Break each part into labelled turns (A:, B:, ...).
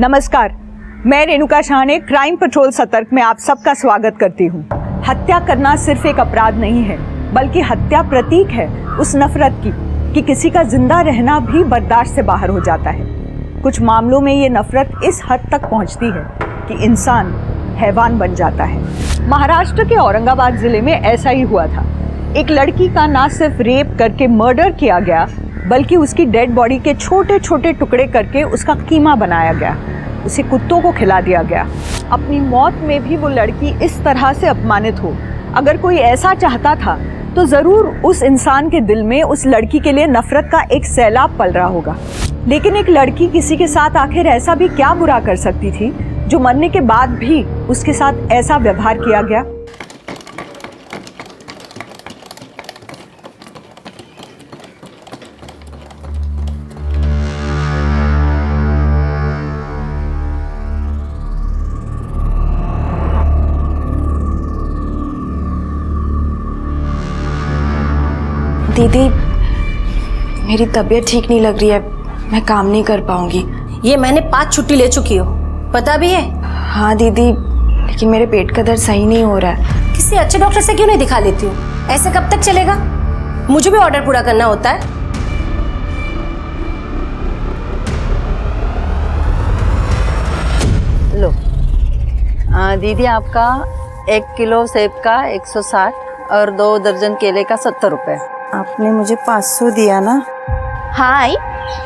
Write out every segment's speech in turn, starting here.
A: नमस्कार, मैं रेणुका शाह ने क्राइम पेट्रोल सतर्क में आप सबका स्वागत करती हूँ। हत्या करना सिर्फ एक अपराध नहीं है, बल्कि हत्या प्रतीक है उस नफरत की कि किसी का जिंदा रहना भी बर्दाश्त से बाहर हो जाता है। कुछ मामलों में ये नफरत इस हद तक पहुँचती है कि इंसान हैवान बन जाता है। महाराष्ट्र के औरंगाबाद जिले में ऐसा ही हुआ था। एक लड़की का ना सिर्फ रेप करके मर्डर किया गया, बल्कि उसकी डेड बॉडी के छोटे छोटे टुकड़े करके उसका कीमा बनाया गया, उसे कुत्तों को खिला दिया गया। अपनी मौत में भी वो लड़की इस तरह से अपमानित हो। अगर कोई ऐसा चाहता था तो ज़रूर उस इंसान के दिल में उस लड़की के लिए नफरत का एक सैलाब पल रहा होगा। लेकिन एक लड़की किसी के साथ आखिर ऐसा भी क्या बुरा कर सकती थी जो मरने के बाद भी उसके साथ ऐसा व्यवहार किया गया?
B: दीदी, मेरी तबीयत ठीक नहीं लग रही है, मैं काम नहीं कर पाऊंगी।
C: ये मैंने 5 छुट्टी ले चुकी हो, पता भी है?
B: हाँ दीदी, लेकिन मेरे पेट का दर्द सही नहीं हो रहा है।
C: किसी अच्छे डॉक्टर से क्यों नहीं दिखा लेती हो? ऐसे कब तक चलेगा? मुझे भी ऑर्डर पूरा करना होता है।
D: लो दीदी, आपका 1 किलो सेब का 160 और 2 दर्जन केले का 70 रुपये।
B: आपने मुझे 500 दिया ना?
E: हाँ आई,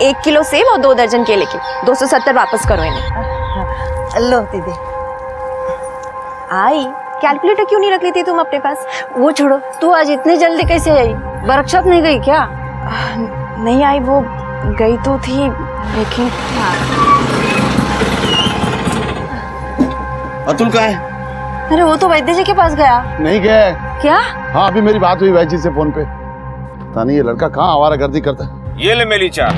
E: 1 किलो सेब और 2 दर्जन केले के 270 वापस करो इन्हें।
D: लो दीदी।
E: आई, कैलकुलेटर क्यों नहीं रख लेती तुम अपने पास?
D: वो छोड़ो, तू आज इतनी जल्दी कैसे आई? वर्कशॉप नहीं गई क्या?
B: नहीं आई, वो गई तो थी लेकिन।
F: अतुल कहाँ है?
D: अरे वो तो वैद्य जी के पास गया।
F: नहीं गया?
D: क्या?
F: हाँ, अभी मेरी बात हुई वैद्य जी से फोन पे। पता नहीं ये लड़का कहाँ आवारागर्दी करता है।
G: ये ले मेरी चाय।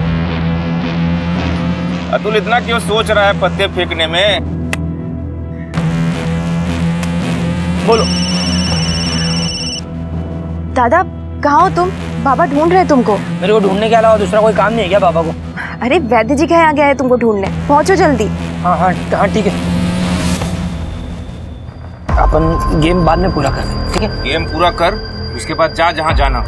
G: अतुल इतना क्यों सोच रहा है पत्ते फेंकने में? बोलो।
E: दादा, कहाँ हो तुम? बाबा ढूंढ रहे हैं तुमको।
H: मेरे को ढूंढने के अलावा दूसरा कोई काम नहीं है क्या बाबा को?
E: अरे वैद्य जी के यहाँ गया है तुमको ढूंढने, पहुंचो जल्दी।
H: हाँ हाँ हाँ, ठीक है। अपन गेम बाद में पूरा कर दें, ठीक है?
G: गेम पूरा कर, उसके बाद जा जहाँ जाना।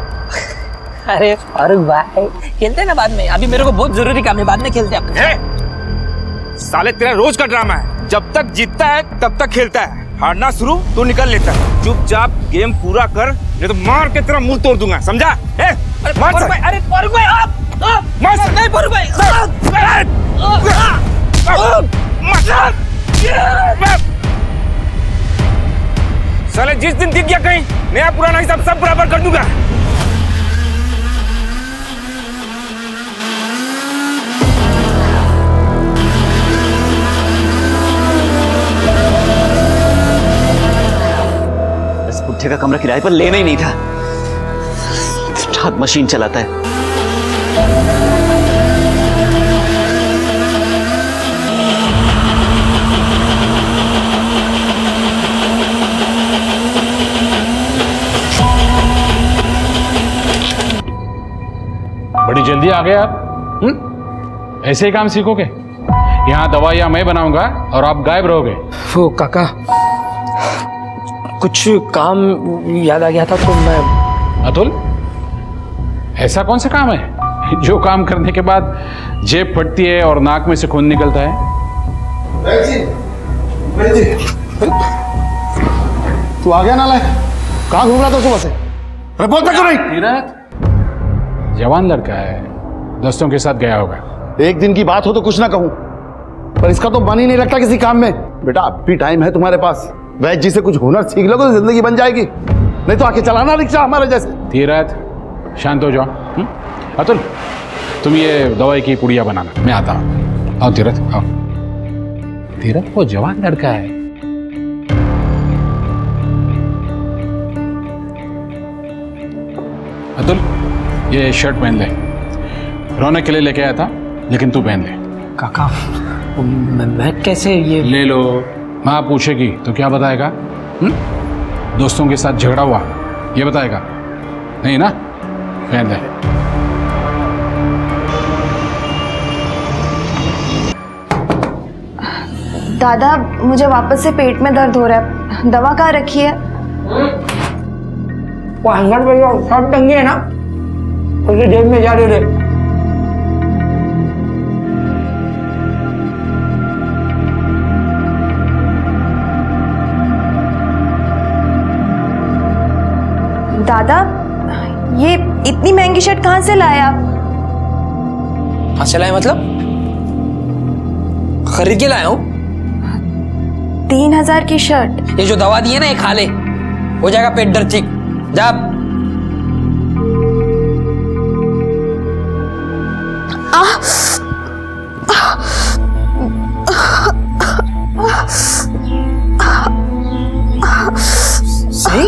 H: अरे फारूक भाई, खेलते हैं ना बाद में, अभी मेरे को बहुत जरूरी काम है, बाद में खेलते हैं।
G: साले तेरा रोज का ड्रामा है, जब तक जीतता है तब तक खेलता है, हारना शुरू तो निकल लेता है। चुपचाप गेम पूरा कर, नहीं तो मार के तेरा मुंह तोड़ दूंगा, समझा?
H: अरे फारूक भाई, आप नहीं फारूक भाई,
G: साले जिस दिन दिख गया कहीं, नया पुराना हिसाब सब बराबर कर दूंगा।
I: इस बुढ़े का कमरा किराए पर लेना ही नहीं था। हाथ मशीन चलाता है।
J: बड़ी जल्दी आ गए आप। ऐसे ही काम सीखोगे? यहाँ दवाइयाँ मैं बनाऊंगा और आप गायब रहोगे।
H: वो काका, कुछ काम याद आ गया था तो मैं।
J: अतुल, ऐसा कौन सा काम है जो काम करने के बाद जेब फटती है और नाक में से खून निकलता है?
F: तू आ गया ना? लायक कहाँ घूम रहा था सुबह से? अरे बोलता क्यों नहीं?
J: जवान लड़का है, दोस्तों के साथ गया होगा।
F: एक दिन की बात हो तो कुछ ना कहूँ, पर इसका तो मन ही नहीं लगता किसी काम में। बेटा अब भी टाइम है तुम्हारे पास, वैद्य जी से कुछ हुनर सीख लो तो जिंदगी बन जाएगी, नहीं तो आके चलाना रिक्शा हमारे जैसे।
J: धीरज, शांत हो जाओ। अतुल, तुम ये दवाई की पुड़िया बनाना, मैं आता हूँ। आओ धीरज, आओ। धीरज वो जवान लड़का है। अतुल, ये शर्ट पहन ले, रौनक के लिए लेके आया था, लेकिन तू पहन ले।
H: काका, मैं कैसे ये?
J: ले लो। माँ पूछेगी तो क्या बताएगा? दोस्तों के साथ झगड़ा हुआ ये बताएगा? नहीं ना? पहन ले।
B: दादा मुझे वापस से पेट में दर्द हो रहा है, दवा कहाँ रखी है?
H: 500 रुपये सब टंगे है ना, उसे जेब में जा दे।
B: दादा ये इतनी महंगी शर्ट कहाँ से लाए आप?
H: कहाँ से लाए मतलब? खरीद के लाया हूँ।
B: 3000 की शर्ट?
H: ये जो दवा दी है ना, ये खा ले, हो जाएगा पेट दर्द ठीक। जा। सही?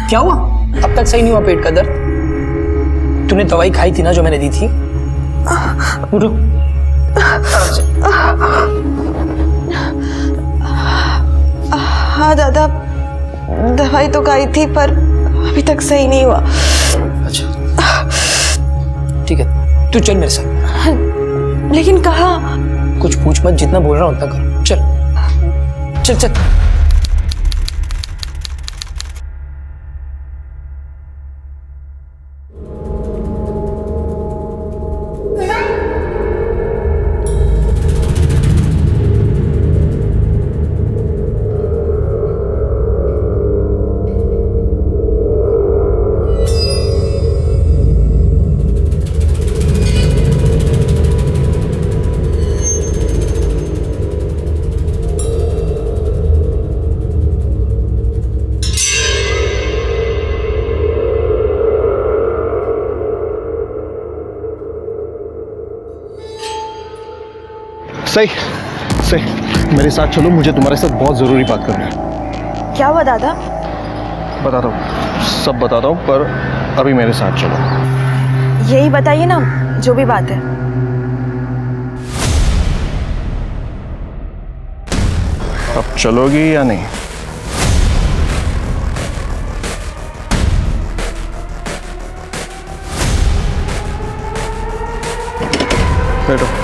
H: क्या हुआ? अब तक सही नहीं हुआ पेट का दर्द? तूने दवाई खाई थी ना जो मैंने दी थी? उठो।
B: हाँ दादा, दवाई तो खाई थी पर अभी तक सही नहीं हुआ।
H: अच्छा ठीक है, तू चल मेरे साथ।
B: लेकिन कहाँ?
H: कुछ पूछ मत, जितना बोल रहा हूँ उतना कर। चल चल चल।
K: सही सही, मेरे साथ चलो, मुझे तुम्हारे साथ बहुत ज़रूरी बात करनी है।
B: क्या हुआ दादा?
K: बताता हूँ, सब बताता हूँ, पर अभी मेरे साथ चलो।
B: यही बताइए ना, जो भी बात है।
K: अब चलोगी या नहीं? बैठो।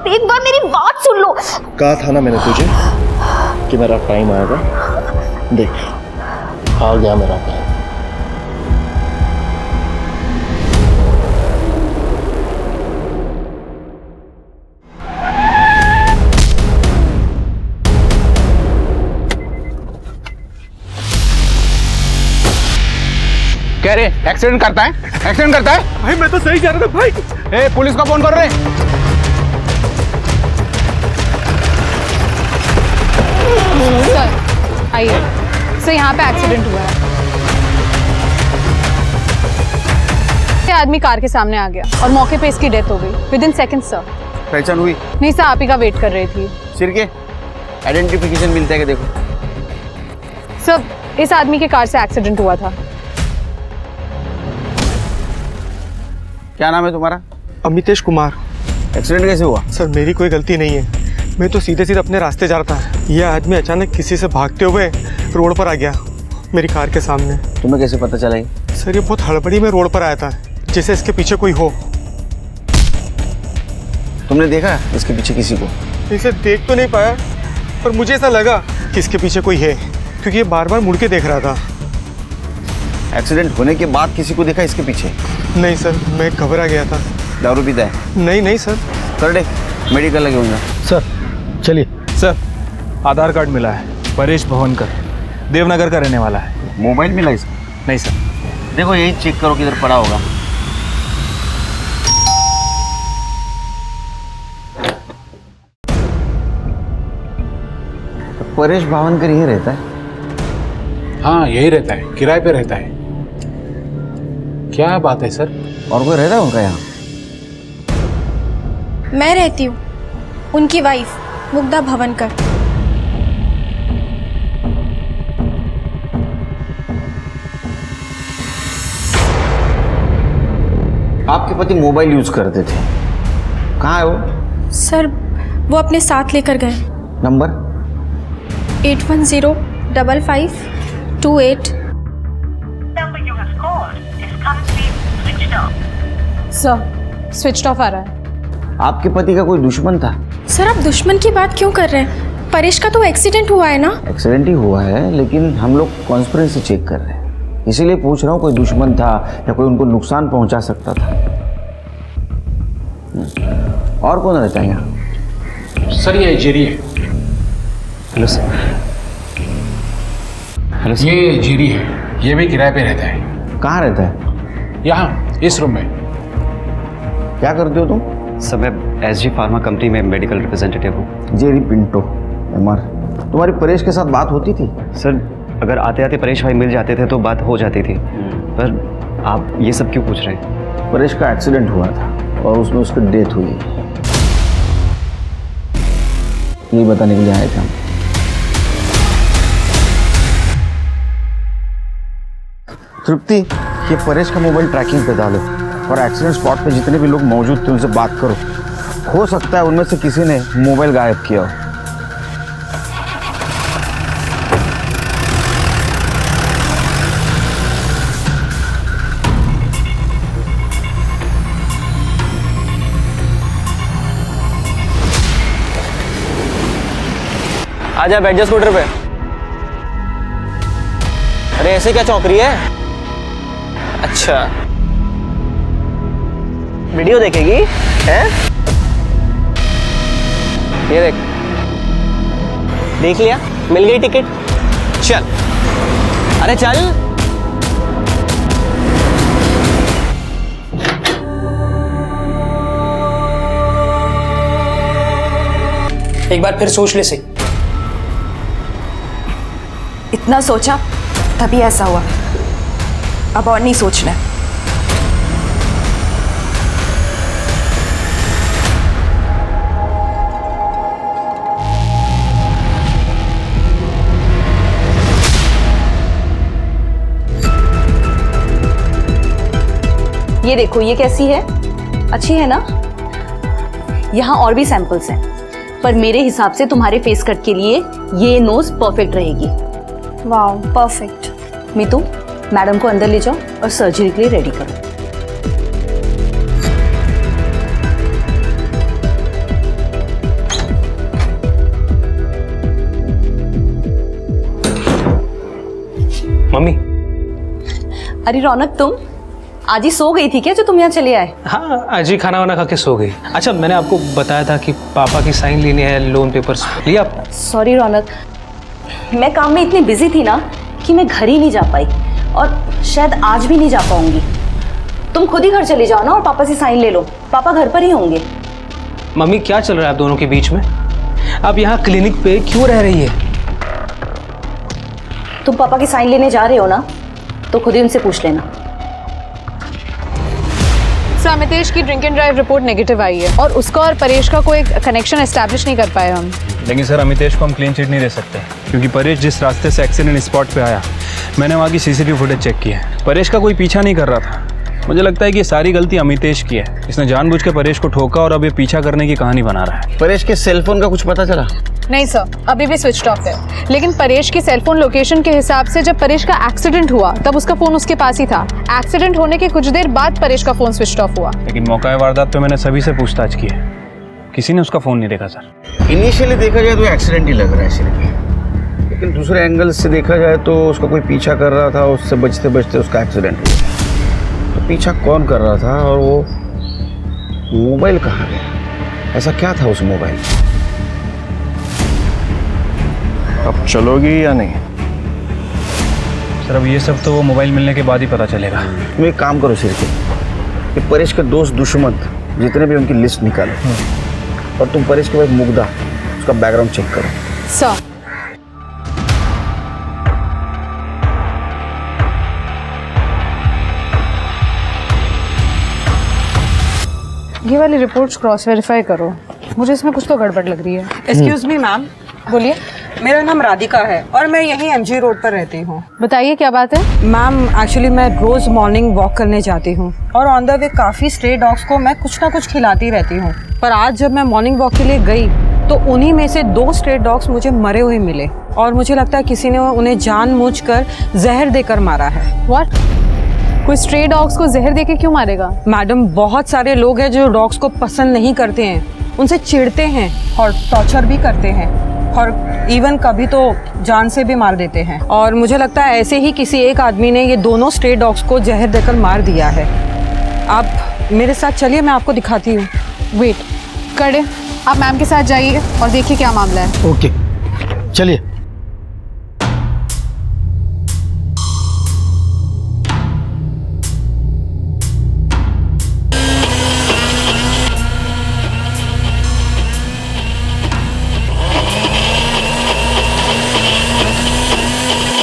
E: एक बार मेरी बात सुन लो।
K: कहा था ना मैंने तुझे कि मेरा टाइम आएगा। देख, आ गया मेरा टाइम।
J: कह रहे एक्सीडेंट करता है, एक्सीडेंट करता है।
K: भाई मैं तो सही जा रहा था भाई।
J: ए, पुलिस को फोन कर रहे।
L: सर आइए सर, यहाँ पे एक्सीडेंट हुआ है। ये आदमी कार के सामने आ गया और मौके पे इसकी डेथ हो गई विद इन सेकंड सर।
I: पहचान हुई?
L: नहीं सर, आप ही का वेट कर रही थी।
I: सिर के आइडेंटिफिकेशन मिलता है कि देखो।
L: सर इस आदमी के कार से एक्सीडेंट हुआ था।
I: क्या नाम है तुम्हारा?
K: अमितेश कुमार।
I: एक्सीडेंट कैसे हुआ?
K: सर मेरी कोई गलती नहीं है, मैं तो सीधे सीधे अपने रास्ते जा रहा था। यह आदमी अचानक किसी से भागते हुए रोड पर आ गया मेरी कार के सामने।
I: तुम्हें कैसे पता चला?
K: सर ये बहुत हड़बड़ी में रोड पर आया था, जैसे इसके पीछे कोई हो।
I: तुमने देखा इसके पीछे किसी को?
K: इसे देख तो नहीं पाया, पर मुझे ऐसा लगा कि इसके पीछे कोई है, क्योंकि ये बार बार मुड़ के देख रहा था।
I: एक्सीडेंट होने के बाद किसी को देखा इसके पीछे?
K: नहीं सर, मैं घबरा गया था।
I: दारू पीता है?
K: नहीं नहीं सर।
I: कर दे, मेडिकल लगे होंगे।
M: सर चलिए। सर आधार कार्ड मिला है, परेश भवनकर, देवनगर का रहने वाला है।
I: मोबाइल मिला इसका?
M: नहीं सर।
I: देखो यही चेक करो किधर पड़ा होगा। परेश भावनकर यही रहता है?
J: हाँ यही रहता है, किराए पे रहता है। क्या बात है सर?
I: और कोई रहता है उनका यहाँ?
C: मैं रहती हूँ, उनकी वाइफ मुग्धा भवनकर।
I: आपके पति मोबाइल यूज करते थे, कहाँ है वो?
B: सर वो अपने साथ लेकर गए।
I: नंबर?
B: 81055228।
L: सर स्विच ऑफ आ रहा है।
I: आपके पति का कोई दुश्मन था?
B: सर आप दुश्मन की बात क्यों कर रहे हैं? परेश का तो एक्सीडेंट हुआ है ना।
I: एक्सीडेंट ही हुआ है, लेकिन हम लोग कॉन्स्पिरेसी चेक कर रहे हैं, इसीलिए पूछ रहा हूँ कोई दुश्मन था या कोई उनको नुकसान पहुंचा सकता था। और कौन रहता है यहाँ?
J: सर ये जेरी है।
I: Hello sir. Hello sir.
J: ये जेरी है, ये भी किराए पे रहता है।
I: कहाँ रहता है?
J: यहाँ इस रूम में।
I: क्या करते हो तुम?
N: सर मैं SG फार्मा कंपनी में मेडिकल रिप्रेजेंटेटिव हूँ।
I: Jerry Pinto MR। तुम्हारी परेश के साथ बात होती थी?
N: सर अगर आते आते परेश भाई मिल जाते थे तो बात हो जाती थी, पर आप ये सब क्यों पूछ रहे हैं?
I: परेश का एक्सीडेंट हुआ था और उसमें उसकी डेथ हुई, यही बताने के लिए आए थे हम। तृप्ति, ये परेश का मोबाइल ट्रैकिंग पे डालो और एक्सीडेंट स्पॉट पे जितने भी लोग मौजूद थे उनसे बात करो। हो सकता है उनमें से किसी ने मोबाइल गायब किया हो।
H: आजा बैठ जा स्कूटर पे। अरे ऐसे क्या चौंक रही है? अच्छा वीडियो देखेगी हैं? ये देख, देख लिया, मिल गई टिकट। चल, अरे चल। एक बार फिर सोच ले सही।
B: इतना सोचा तभी ऐसा हुआ, अब और नहीं सोचना है।
C: ये देखो, ये कैसी है? अच्छी है ना? यहाँ और भी सैंपल्स हैं, पर मेरे हिसाब से तुम्हारे फेस कट के लिए ये नोज परफेक्ट रहेगी।
B: Wow perfect.
C: मीतू, मैडम को अंदर ले जाओ और सर्जरी के लिए रेडी करो।
H: मम्मी।
C: अरे रौनक, तुम आज ही सो गई थी क्या जो तुम यहाँ चले आए?
H: हाँ, आज ही खाना वाना खा के सो गई। अच्छा, मैंने आपको बताया था कि पापा की साइन लेनी है लोन पेपर्स, लिया आप?
C: सॉरी रौनक, मैं काम में इतनी बिजी थी ना कि मैं घर ही नहीं जा पाई और शायद आज भी नहीं जा पाऊंगी। तुम खुद ही घर चले जाओ ना और पापा से साइन ले लो, पापा घर पर ही होंगे।
H: मम्मी क्या चल रहा है आप दोनों के बीच में? आप यहाँ क्लिनिक पे क्यों रह रही है?
C: तुम पापा की साइन लेने जा रहे हो ना, तो खुद ही उनसे पूछ लेना।
L: सर अमितेश की drink and drive report negative आई है और उसका और परेश का कोई कनेक्शन एस्टैब्लिश नहीं कर पाए हम।
M: लेकिन सर अमितेश को हम क्लीन चिट नहीं दे सकते, क्योंकि परेश जिस रास्ते से एक्सीडेंट स्पॉट पे आया, मैंने वहाँ की CCTV फुटेज चेक की है। परेश का कोई पीछा नहीं कर रहा था। मुझे लगता है कि ये सारी गलती अमितेश की है। इसने जानबूझ के परेश को ठोका और अब ये पीछा करने की कहानी बना रहा है।
I: परेश के सेलफोन का कुछ पता चला?
L: नहीं सर, अभी भी स्विच ऑफ है। लेकिन परेश की सेलफोन लोकेशन के हिसाब से जब परेश का एक्सीडेंट हुआ तब उसका फोन उसके पास ही था। एक्सीडेंट होने के कुछ देर बाद परेश का फोन स्विच ऑफ हुआ।
M: लेकिन मौका वारदात पे मैंने सभी से पूछताछ की है, किसी ने उसका फोन नहीं देखा सर।
I: इनिशियली देखा जाए तो एक्सीडेंट ही लग रहा है सिर्फ, लेकिन दूसरे एंगल से देखा जाए तो उसका कोई पीछा कर रहा था, उससे बचते बचते उसका एक्सीडेंट हुआ। तो पीछा कौन कर रहा था और वो मोबाइल कहाँ गया? ऐसा क्या था उस मोबाइल?
M: अब चलोगी या नहीं? सर अब ये सब तो वो मोबाइल मिलने के बाद ही पता चलेगा।
I: तुम एक काम करो सिर्फ, कि परेश के दोस्त दुश्मन जितने भी उनकी लिस्ट निकालो और तुम परेश के बाद मुग्धा उसका बैकग्राउंड चेक करो।
L: सर ये वाली रिपोर्ट्स क्रॉस वेरीफाई करो, मुझे इसमें कुछ तो गड़बड़ लग रही है।
O: एक्सक्यूज मी मैम,
L: बोलिए।
O: मेरा नाम राधिका है और मैं यहीं एमजी रोड पर रहती हूँ।
L: बताइए क्या बात है?
O: मैम एक्चुअली मैं रोज़ मॉर्निंग वॉक करने जाती हूँ और ऑन द वे काफ़ी स्ट्रे डॉग्स को मैं कुछ ना कुछ खिलाती रहती हूँ, पर आज जब मैं मॉर्निंग वॉक के लिए गई तो उन्हीं में से 2 स्ट्रे डॉग्स मुझे मरे हुए मिले और मुझे लगता है किसी ने उन्हें जानबूझकर जहर देकर मारा है।
L: व्हाट? कोई स्ट्रे डॉग्स को जहर देके क्यों मारेगा?
O: मैडम, बहुत सारे लोग हैं जो डॉग्स को पसंद नहीं करते हैं, उनसे चिढ़ते हैं और टॉर्चर भी करते हैं और इवन कभी तो जान से भी मार देते हैं। और मुझे लगता है ऐसे ही किसी एक आदमी ने ये दोनों स्ट्रे डॉग्स को जहर देकर मार दिया है। आप मेरे साथ चलिए, मैं आपको दिखाती हूँ।
L: वेट करे, आप मैम के साथ जाइए और देखिए क्या मामला है।
K: ओके, चलिए।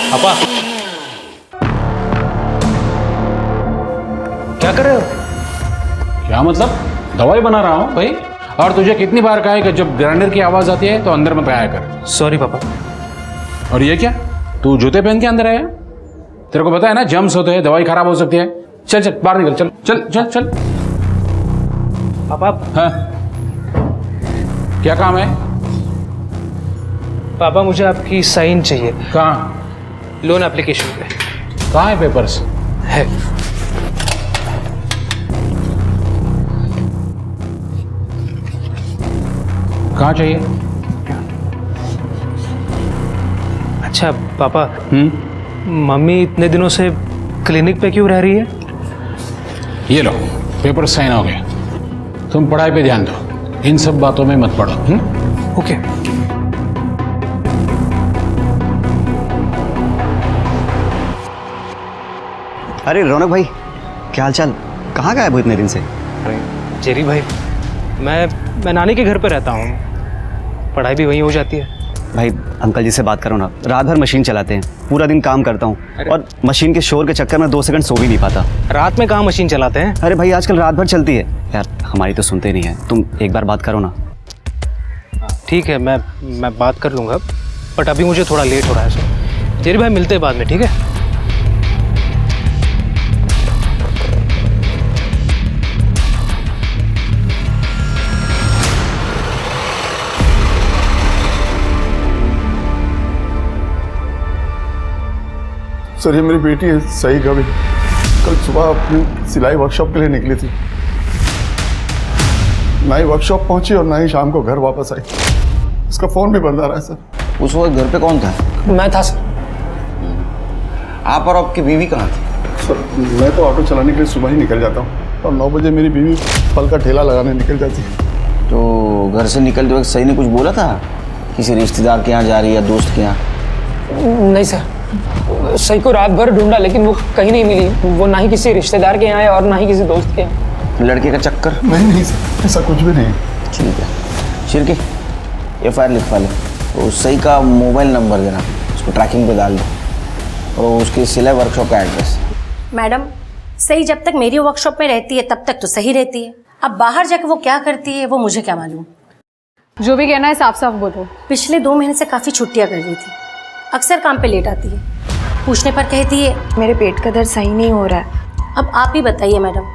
H: पापा क्या कर रहे हो?
J: क्या मतलब? दवाई बना रहा हूँ भाई। और तुझे कितनी बार कहा है कि जब ग्राइंडर की आवाज आती है तो अंदर मत आया कर।
H: सॉरी पापा।
J: और ये क्या, तू जूते पहन के अंदर आया? तेरे को पता है ना जम्स होते हैं, दवाई खराब हो सकती है। चल चल बाहर निकल, चल चल चल चल।
H: पापा।
J: हाँ, क्या काम है?
H: पापा मुझे आपकी साइन चाहिए।
J: कहाँ?
H: लोन एप्लीकेशन पे।
J: कहाँ है पेपर्स?
H: है।
J: कहाँ चाहिए?
H: अच्छा पापा, मम्मी इतने दिनों से क्लिनिक पे क्यों रह रही है?
J: ये लो पेपर साइन हो गए। तुम पढ़ाई पे ध्यान दो, इन सब बातों में मत पड़ो।
H: ओके।
N: अरे रौनक भाई, क्या हाल चाल? कहाँ गायब हो इतने दिन से?
H: अरे जेरी भाई, मैं नानी के घर पे रहता हूँ, पढ़ाई भी वहीं हो जाती है।
N: भाई अंकल जी से बात करो ना, रात भर मशीन चलाते हैं, पूरा दिन काम करता हूँ और मशीन के शोर के चक्कर में 2 सेकंड सो भी नहीं पाता।
H: रात में कहाँ मशीन चलाते हैं?
N: अरे भाई आजकल रात भर चलती है यार, हमारी तो सुनते नहीं है। तुम एक बार बात करो ना।
H: ठीक है, मैं बात कर लूँगा, बट अभी मुझे थोड़ा लेट हो रहा है सर। जेरी भाई मिलते हैं बाद में, ठीक है?
F: सर ये मेरी बेटी है सही कभी, कल सुबह अपनी सिलाई वर्कशॉप के लिए निकली थी, ना ही वर्कशॉप पहुंची और ना ही शाम को घर वापस आई। उसका फोन भी बंद आ रहा है सर।
I: उस वक्त घर पे कौन था?
H: मैं था सर।
I: आप और आपकी बीवी कहाँ थी?
F: सर मैं तो ऑटो चलाने के लिए सुबह ही निकल जाता हूँ और 9 बजे मेरी बीवी फल का ठेला लगाने निकल जाती है।
I: तो घर से निकलते वक्त सही ने कुछ बोला था? किसी रिश्तेदार के यहाँ जा रही है या दोस्त के यहाँ?
H: नहीं सर, सही को रात भर ढूंढा लेकिन वो कहीं नहीं मिली। वो ना ही किसी रिश्तेदार के यहाँ है और ना ही किसी दोस्त के यहाँ।
I: लड़के का चक्कर?
F: नहीं सर, ऐसा कुछ भी नहीं।
I: ठीक है, शिरके FIR लिखवा ले। तो सही का मोबाइल नंबर देना, उसको ट्रैकिंग पे डाल दो और उसकी सिलाई वर्कशॉप का एड्रेस।
P: मैडम, सही जब तक मेरी वर्कशॉप में रहती है तब तक तो सही रहती है, अब बाहर जाकर वो क्या करती है वो मुझे क्या मालूम।
L: जो भी कहना है साफ साफ बोलो।
P: पिछले 2 महीने से काफ़ी छुट्टियाँ कर रही थी, अक्सर काम पे लेट आती है, पूछने पर कहती है
B: मेरे पेट का दर्द सही नहीं हो रहा है।
P: अब आप ही बताइए मैडम,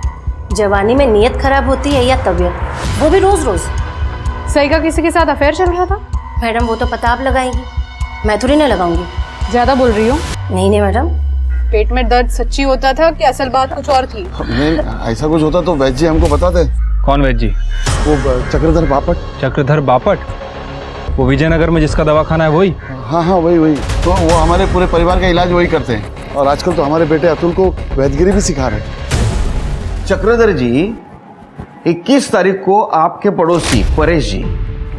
P: जवानी में नीयत खराब होती है या तबीयत, वो भी रोज रोज।
L: सही का किसी के साथ अफेयर चल रहा था?
P: मैडम वो तो पता आप लगाएंगी, मैं थोड़ी ना लगाऊंगी।
L: ज्यादा बोल रही हो।
P: नहीं मैडम।
L: पेट में दर्द सच्ची होता था कि असल बात कुछ और थी?
F: नहीं, ऐसा कुछ होता तो वैद्य जी हमको बताते।
M: कौन वैद्य जी?
F: वो चक्रधर बापट।
M: चक्रधर बापट? वो विजयनगर में जिसका दवाखाना है वही?
F: हाँ वही। तो वो हमारे पूरे परिवार का इलाज वही करते हैं और आजकल तो हमारे बेटे अतुल को वैद्यगिरी भी सिखा रहे हैं।
I: चक्रधर जी, 21 तारीख को आपके पड़ोसी परेश जी,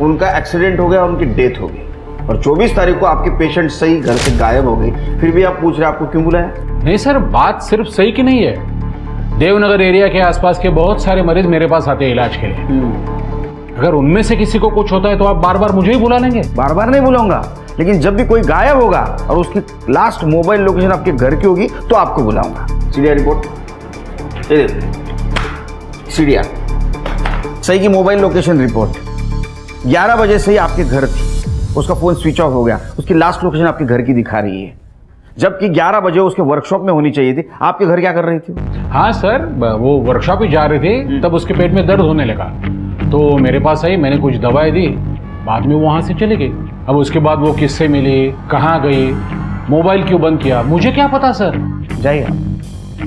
I: उनका एक्सीडेंट हो गया, उनकी डेथ हो गई और 24 तारीख को आपके पेशेंट सही घर से गायब हो गई। फिर भी आप पूछ रहे आपको क्यों बुलाया?
J: नहीं सर, बात सिर्फ सही की नहीं है। देवनगर एरिया के आसपास के बहुत सारे मरीज मेरे पास आते हैं इलाज के लिए। अगर उनमें से किसी को कुछ होता है तो आप बार बार मुझे ही बुला लेंगे?
I: बार बार नहीं बुलाऊंगा, लेकिन जब भी कोई गायब होगा और उसकी लास्ट मोबाइल लोकेशन आपके घर की होगी तो आपको बुलाऊंगा। सीडीआर रिपोर्ट, सीडीआर सही की मोबाइल लोकेशन रिपोर्ट 11 बजे से ही आपके घर थी उसका फ़ोन स्विच ऑफ हो गया, उसकी लास्ट लोकेशन आपके घर की दिखा रही है, जबकि 11 बजे उसके वर्कशॉप में होनी चाहिए थी। आपके घर क्या कर रही थी?
J: हाँ सर, वो वर्कशॉप ही जा रहे थे, तब उसके पेट में दर्द होने लगा तो मेरे पास आई, मैंने कुछ दवाई दी, बाद में वो वहाँ से चले गए। अब उसके बाद वो किससे मिले, कहाँ गए, मोबाइल क्यों बंद किया, मुझे क्या पता सर।
I: जाइए,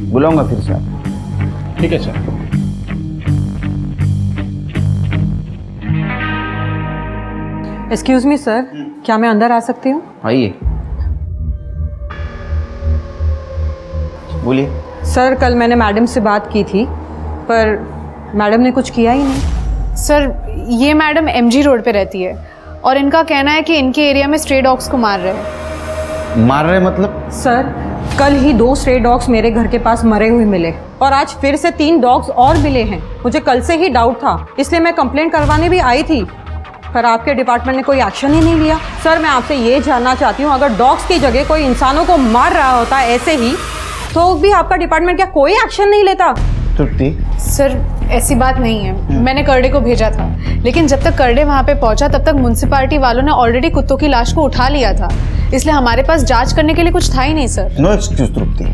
I: बुलाऊंगा फिर से आप।
J: ठीक है सर।
O: एक्सक्यूज मी सर, क्या मैं अंदर आ सकती हूँ?
I: आइए, बोलिए।
O: सर कल मैंने मैडम से बात की थी, पर मैडम ने कुछ किया ही नहीं।
L: सर ये मैडम MG रोड पे रहती है और इनका कहना है कि इनके एरिया में स्ट्रे डॉग्स को मार रहे हैं।
I: मार रहे मतलब?
O: सर कल ही 2 स्ट्रे डॉग्स मेरे घर के पास मरे हुए मिले और आज फिर से 3 डॉग्स और मिले हैं। मुझे कल से ही डाउट था, इसलिए मैं कंप्लेंट करवाने भी आई थी, पर आपके डिपार्टमेंट ने कोई एक्शन ही नहीं लिया। सर मैं आपसे ये जानना चाहती हूँ, अगर डॉग्स की जगह कोई इंसानों को मार रहा होता ऐसे ही, तो भी आपका डिपार्टमेंट क्या कोई एक्शन नहीं लेता?
I: तृप्ति,
L: सर ऐसी बात नहीं है, मैंने करडे को भेजा था, लेकिन जब तक करडे वहाँ पे पहुँचा तब तक म्युनिसिपैलिटी वालों ने ऑलरेडी कुत्तों की लाश को उठा लिया था, इसलिए हमारे पास जांच करने के लिए कुछ था ही नहीं सर।
I: नो एक्सक्यूज तृप्ति।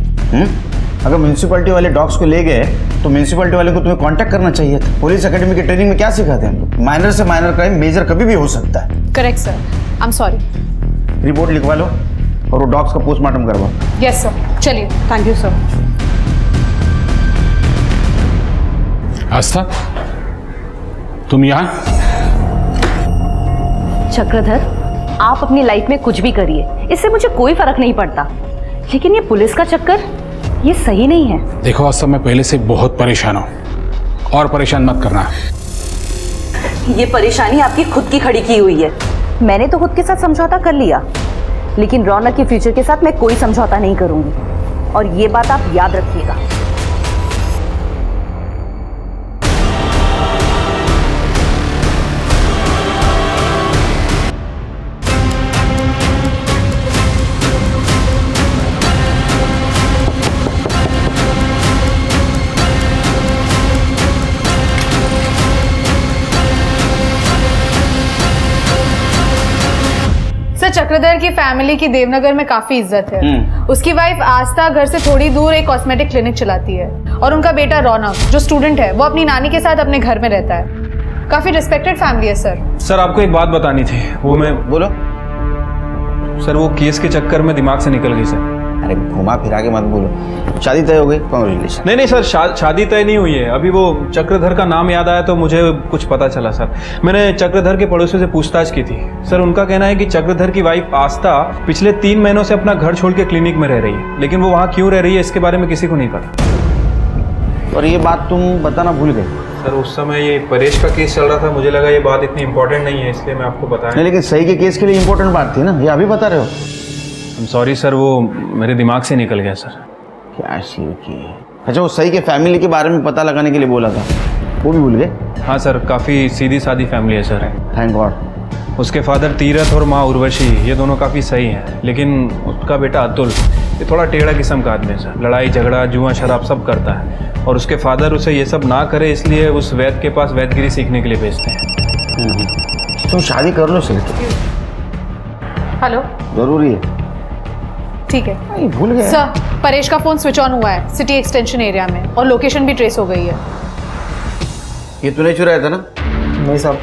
I: अगर म्यूनसिपैलिटी वाले डॉग्स को ले गए तो म्यूनसिपैलिटी वाले को तुम्हें कांटेक्ट करना चाहिए था। पुलिस एकेडमी की ट्रेनिंग में क्या सिखाते हैं हम लोग? माइनर से माइनर क्राइम मेजर कभी भी हो सकता है।
L: Correct sir, I am sorry.
I: Report लिखवा लो और वो डॉग्स का पोस्टमार्टम करवाओ।
L: यस सर, चलिए।
O: Thank you sir.
J: आस्था, तुम यहाँ?
C: चक्रधर, आप अपनी लाइफ में कुछ भी करिए, इससे मुझे कोई फर्क नहीं पड़ता, लेकिन ये पुलिस का चक्कर, ये सही नहीं है।
J: देखो आस्था, मैं पहले से बहुत परेशान हूँ और परेशान मत करना।
C: ये परेशानी आपकी खुद की खड़ी की हुई है। मैंने तो खुद के साथ समझौता कर लिया, लेकिन रौनक के फ्यूचर के साथ मैं कोई समझौता नहीं करूंगी, और ये बात आप याद रखिएगा।
L: चक्रधर की फैमिली की देवनगर में काफी इज्जत है। उसकी वाइफ आस्था घर से थोड़ी दूर एक कॉस्मेटिक क्लिनिक चलाती है, और उनका बेटा रौनक जो स्टूडेंट है वो अपनी नानी के साथ अपने घर में रहता है। काफी रिस्पेक्टेड फैमिली है सर।
M: सर आपको एक बात बतानी थी, वो मैं
I: बोलो।
M: सर वो केस के चक्कर में दिमाग से निकल गई सर।
I: अरे घुमा फिरा के मत बोलो। शादी तय हो गई? कांग्रेचुलेशन।
M: नहीं सर, शादी तय नहीं हुई है अभी। वो चक्रधर का नाम याद आया तो मुझे कुछ पता चला सर। मैंने चक्रधर के पड़ोसियों से पूछताछ की थी सर। उनका कहना है कि चक्रधर की वाइफ आस्था पिछले 3 महीनों से अपना घर छोड़ के क्लिनिक में रह रही है, लेकिन वो वहाँ क्यों रह रही है इसके बारे में किसी को नहीं पता।
I: और ये बात तुम बताना भूल गए?
M: सर उस समय ये परेश का केस चल रहा था, मुझे लगा ये बात इतनी इंपॉर्टेंट नहीं है, इसलिए मैं आपको बताया।
I: नहीं, लेकिन सही के केस के लिए इंपॉर्टेंट बात थी ना, ये अभी बता रहे हो?
M: सॉरी सर, वो मेरे दिमाग से निकल गया सर।
I: क्या शिव की। अच्छा, वो सही के फैमिली के बारे में पता लगाने के लिए बोला था, वो भी भूल गए?
M: हाँ सर, काफ़ी सीधी सादी फैमिली है सर।
I: Thank God.
M: उसके फादर तीरथ और माँ उर्वशी, ये दोनों काफ़ी सही हैं, लेकिन उसका बेटा अतुल ये थोड़ा टेढ़ा किस्म का आदमी है सर। लड़ाई झगड़ा जुआ शराब सब करता है, और उसके फादर उसे ये सब ना करे इसलिए उस वैद्य के पास वैदगिरी सीखने के लिए भेजते हैं।
I: तुम शादी कर लो सिर्फ।
L: हेलो,
I: जरूरी है?
L: ठीक है।
I: भूल गए
L: सर, परेश का फोन स्विच ऑन हुआ है सिटी एक्सटेंशन एरिया में, और लोकेशन भी ट्रेस हो गई है।
I: ये तूने चुराया था ना?
K: नहीं साहब,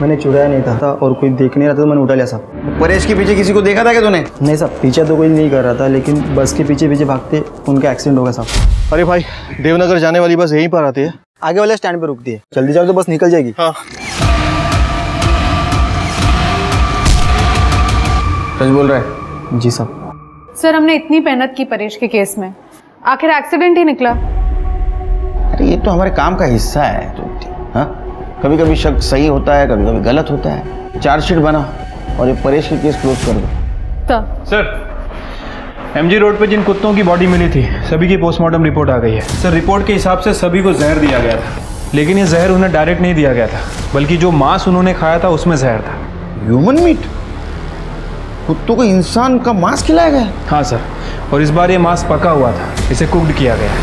K: मैंने चुराया नहीं था और कोई देख नहीं रहा था तो मैंने उठा लिया साहब।
I: परेश के पीछे किसी को देखा था क्या तूने?
K: नहीं साहब, पीछे तो कोई नहीं कर रहा था, लेकिन बस के पीछे पीछे भागते उनका एक्सीडेंट हो गया साहब। अरे भाई, देवनगर जाने वाली बस यहीं पर आती है, आगे वाले स्टैंड पर रुकती है, जल्दी जाओ तो बस निकल जाएगी। हाँ
I: सच बोल रहा है?
K: जी साहब।
L: सर हमने इतनी मेहनत की परेश के केस में, आखिर एक्सीडेंट ही निकला।
I: अरे ये तो हमारे काम का हिस्सा है। हाँ, कभी कभी शक सही होता है, कभी कभी गलत होता है। चार्जशीट बना और ये परेश के केस क्लोज कर दो।
M: सर MG रोड पे जिन कुत्तों की बॉडी मिली थी सभी की पोस्टमार्टम रिपोर्ट आ गई है सर। रिपोर्ट के हिसाब से सभी को जहर दिया गया था, लेकिन ये जहर उन्हें डायरेक्ट नहीं दिया गया था, बल्कि जो मांस उन्होंने खाया था उसमें जहर था।
I: Human meat? कुत्तों को इंसान का मांस खिलाया गया?
M: हाँ सर, और इस बार ये मांस पका हुआ था, इसे कुक्ड किया गया।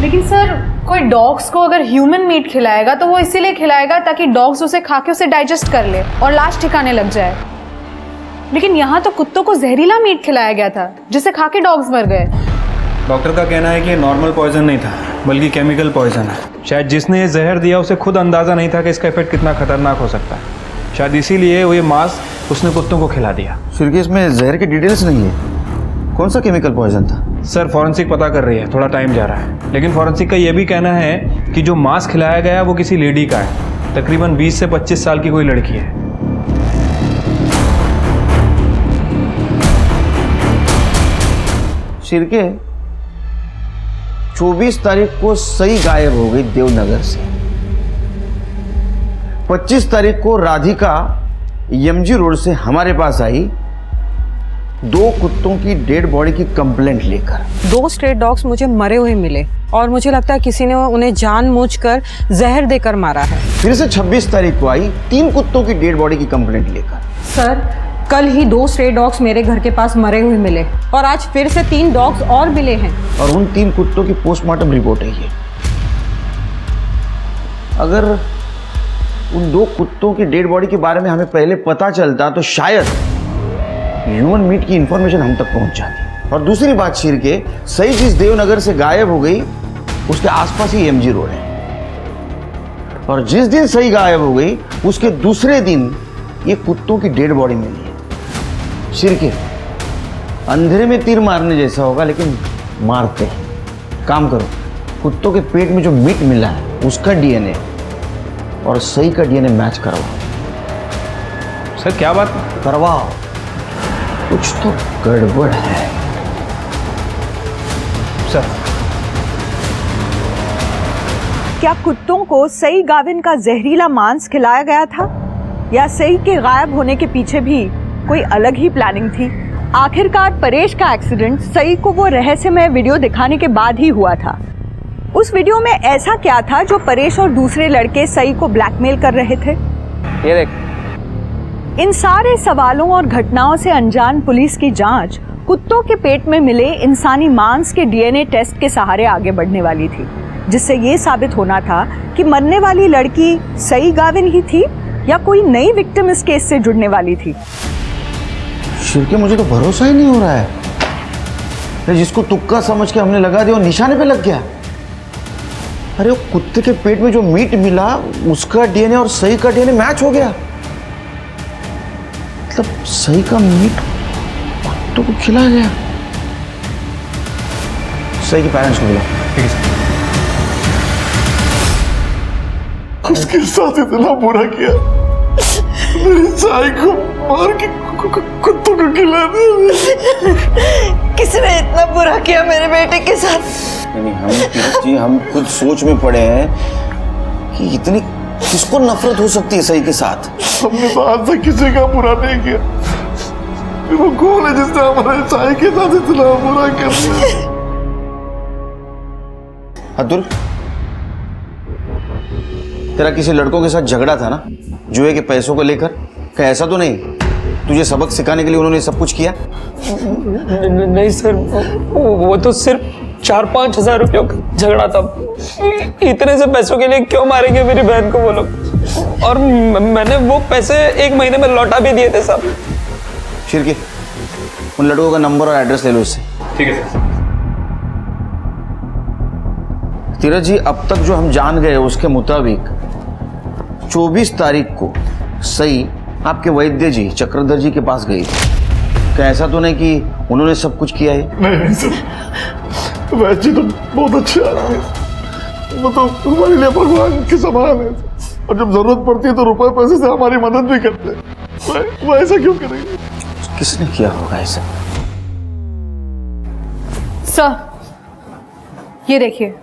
L: लेकिन सर कोई डॉग्स को अगर ह्यूमन मीट खिलाएगा तो वो इसीलिए खिलाएगा ताकि डॉग्स उसे खा के उसे डाइजेस्ट कर ले और लाश ठिकाने लग जाए। लेकिन यहाँ तो कुत्तों को जहरीला मीट खिलाया गया था जिसे खा के डॉग्स मर गए।
M: डॉक्टर का कहना है कि नॉर्मल पॉइजन नहीं था बल्कि केमिकल पॉइजन है। शायद जिसने ये जहर दिया उसे खुद अंदाज़ा नहीं था कि इसका इफेक्ट कितना खतरनाक हो सकता है। शायद इसीलिए वो ये मांस उसने कुत्तों को खिला दिया।
I: सिर्फ इसमें जहर की डिटेल्स नहीं है, कौन सा केमिकल पॉइजन था?
M: सर फॉरेंसिक पता कर रही है, थोड़ा टाइम जा रहा है। लेकिन फॉरेंसिक का ये भी कहना है कि जो मांस खिलाया गया वो किसी लेडी का है, तकरीबन 20 से 25 साल की कोई लड़की है।
I: शिरके 24 तारीख को सही गायब हो गई देवनगर से। 25 तारीख को राधिका यमजी रोड से हमारे पास आई 2 कुत्तों की डेड बॉडी की कंप्लेंट लेकर।
O: 2 स्ट्रे डॉग्स मुझे मरे हुए मिले और मुझे लगता है किसी ने उन्हें जानबूझकर जहर देकर मारा है।
I: फिर से 26 तारीख को आई 3 कुत्तों की डेड बॉडी की कंप्लेंट लेकर।
O: सर कल ही 2 स्ट्रे डॉग्स मेरे घर के पास मरे हुए मिले और आज फिर से 3 डॉग्स और मिले हैं
I: और उन 3 कुत्तों की पोस्टमार्टम रिपोर्ट है ये। अगर उन 2 कुत्तों की डेड बॉडी के बारे में हमें पहले पता चलता तो शायद ह्यूमन मीट की इंफॉर्मेशन हम तक पहुंच जाती। और दूसरी बात शिरके, सही जिस देवनगर से गायब हो गई उसके आसपास ही एमजी रोड है और जिस दिन सही गायब हो गई उसके दूसरे दिन ये कुत्तों की डेड बॉडी मिली है। शिरके अंधेरे में तीर मारने जैसा होगा लेकिन मारते हैं। काम करो, कुत्तों के पेट में जो मीट मिला है उसका डीएनए और सही का डीएनए मैच करवाओ।
M: सर क्या बात
I: करवाओ, कुछ तो गड़बड़ है
M: सर।
A: क्या कुत्तों को सई गाविन का जहरीला मांस खिलाया गया था या सई के गायब होने के पीछे भी कोई अलग ही प्लानिंग थी? आखिरकार परेश का एक्सीडेंट सई को वो रहस्यमय वीडियो दिखाने के बाद ही हुआ था। उस वीडियो में ऐसा क्या था जो परेश और दूसरे लड़के सई को ब्लैकमेल कर रहे थे?
M: ये देख।
A: इन सारे सवालों और घटनाओं से अनजान पुलिस की जांच कुत्तों के पेट में मिले इंसानी मांस के डीएनए टेस्ट के सहारे आगे बढ़ने वाली थी, जिससे ये साबित होना था कि मरने वाली लड़की सई गाविन ही थी या कोई नई विक्टिम इस केस से जुड़ने वाली थी।
I: शिरके मुझे तो भरोसा ही नहीं हो रहा है। जिसको तुक्का समझ के हमने लगा दिया वो निशाने पे लग गया। अरे वो कुत्ते के पेट में जो मीट मिला उसका डीएनए और सही का डीएनए मैच हो गया। मतलब सही का मीट कुत्तों को खिलाया गया। सही के पेरेंट्स को बुलाओ।
M: ठीक है सर।
F: उसके साथ इतना बुरा किया, मेरी चाय को मार के कुत्तों को खिला दिया।
D: किसने इतना बुरा किया मेरे बेटे के साथ?
I: नहीं, हम खुद सोच में पड़े हैं कि इतनी किसको नफरत हो सकती है सही के साथ।
F: हमने तो आज तक किसी का बुरा नहीं किया, फिर वो कौन है जिसने हमारे चाय के साथ इतना बुरा कर दिया?
I: अब्दुल, तेरा किसी लड़कों के साथ झगड़ा था ना जुए के पैसों को लेकर? क्या ऐसा तो नहीं तुझे सबक सिखाने के लिए उन्होंने सब कुछ किया?
H: नहीं सर, वो तो सिर्फ 4-5 हज़ार रुपयों का झगड़ा था। इतने से पैसों के लिए क्यों मारेंगे मेरी बहन को वो लोग? और मैंने वो पैसे 1 महीने में लौटा भी दिए थे साहब।
I: शिरके, उन लड़कों का नंबर और एड्रेस ले लो उससे।
M: ठीक है सर।
I: तीरथ जी, अब तक जो हम जान गए उसके मुताबिक 24 तारीख को सही आपके वैद्य जी चक्रधर जी के पास गई। क्या ऐसा तो नहीं कि उन्होंने सब कुछ किया है?
F: नहीं सर, वैद्य जी तो बहुत अच्छे आदमी हैं। वो तो हमारे लिए भगवान के समान है और जब जरूरत पड़ती है तो रुपए पैसे से हमारी मदद भी करते हैं। वो ऐसा क्यों करेंगे?
I: किसने किया होगा ऐसा?
L: सर ये देखिए,